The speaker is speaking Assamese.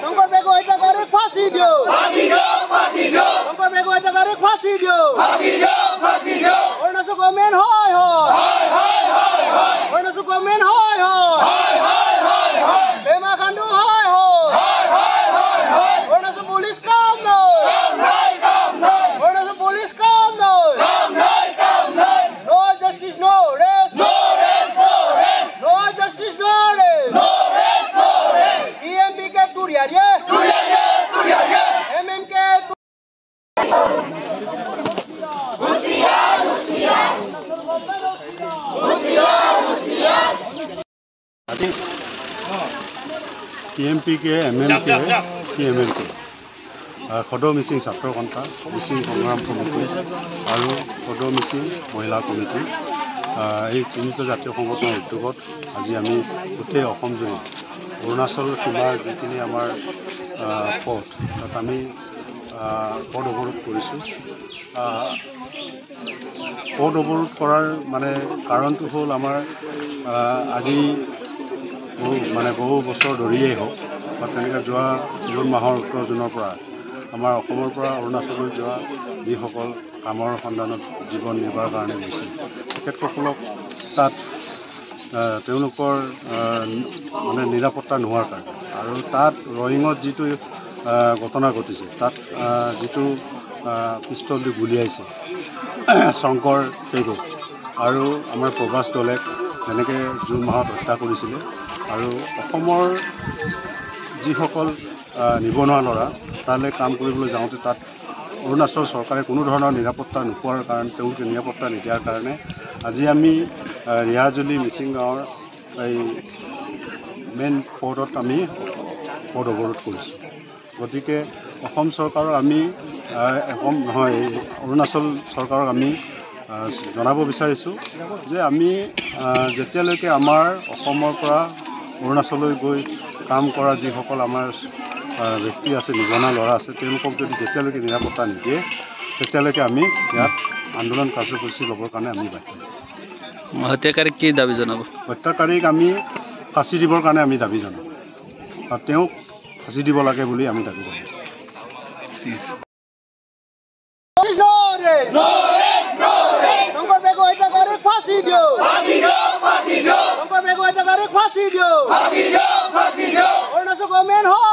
শংকৰ বেগৰ হত্যাকাৰীক ফাঁচি দিয়ক শংকৰ বেগৰ হত্যাকাৰীক ফাঁচি দিয়ক অৰুণাচল গভৰ্ণমেণ্ট হয় অৰুণাচল গভৰ্ণমেণ্ট হয় পেমা খাণ্ডু হয় অৰুণাচল পুলিচ কাম নয় অৰুণাচল পুলিচ কাম নয় নো জাস্টিস নো রেস্ট নো জাস্টিস নো রেস্ট টিএমপি के टूरियारिए एमएमके টিএমপি के एमएमके टीएमएलके সদৌ মিচিং ছাত্ৰ সন্থা মিচিং সংগ্ৰাম কমিটি আৰু সদৌ মিচিং মহিলা কমিটি এই তিনিটা জাতীয় সংগঠনৰ উদ্যোগত আজি আমি গোটেই অসমজুৰি অৰুণাচল সীমাৰ যিখিনি আমাৰ পথ তাত আমি পথ অৱৰোধ কৰিছোঁ। পথ অৱৰোধ কৰাৰ মানে কাৰণটো হ'ল আমাৰ আজি বহু বছৰ ধৰিয়েই হওক বা তেনেকৈ যোৱা জুন মাহৰ ১৮ জুনৰ পৰা আমাৰ অসমৰ পৰা অৰুণাচললৈ যোৱা যিসকল কামৰ সন্ধানত জীৱন নিৰ্বাহৰ কাৰণে গৈছিল তেখেতসকলক তাত তেওঁলোকৰ মানে নিৰাপত্তা নোহোৱাৰ কাৰণে আৰু তাত ৰয়িঙত যিটো ঘটনা ঘটিছে তাত যিটো পিষ্টল দি গুলিয়াইছে শংকৰ বেগক আৰু আমাৰ প্ৰভাস দলেক যেনেকৈ জুন মাহত হত্যা কৰিছিলে আৰু অসমৰ যিসকল নিবনুৱা ল'ৰা তালৈ কাম কৰিবলৈ যাওঁতে তাত অৰুণাচল চৰকাৰে কোনো ধৰণৰ নিৰাপত্তা নোপোৱাৰ কাৰণে তেওঁলোকে নিৰাপত্তা নিদিয়াৰ কাৰণে আজি আমি ৰিয়াজুলি মিচিং গাঁৱৰ এই মেইন পৰ্টত আমি পথ অৱৰোধ কৰিছোঁ। গতিকে অসম চৰকাৰক আমি অৰুণাচল চৰকাৰক আমি জনাব বিচাৰিছোঁ যে আমি যেতিয়ালৈকে আমাৰ অসমৰ পৰা অৰুণাচললৈ গৈ কাম কৰা যিসকল আমাৰ ব্যক্তি আছে নিবনুৱা ল'ৰা আছে তেওঁলোকক যদি যেতিয়ালৈকে নিৰাপত্তা নিদিয়ে তেতিয়ালৈকে আমি ইয়াত আন্দোলন কাৰ্যসূচী ল'বৰ কাৰণে আমি বাধ্য। হত্যাকাৰীক কি দাবী জনাব? হত্যাকাৰীক আমি ফাঁচি দিবৰ কাৰণে আমি দাবী জনাম আৰু তেওঁক ফাঁচি দিব লাগে বুলি আমি দাবী জনাম। শংকৰ বেগৰ হত্যাকাৰীক ফাঁচি দিয়ক শংকৰ বেগৰ হত্যাকাৰীক ফাঁচি দিয়ক অৰুণাচল গভৰ্ণমেণ্ট হয়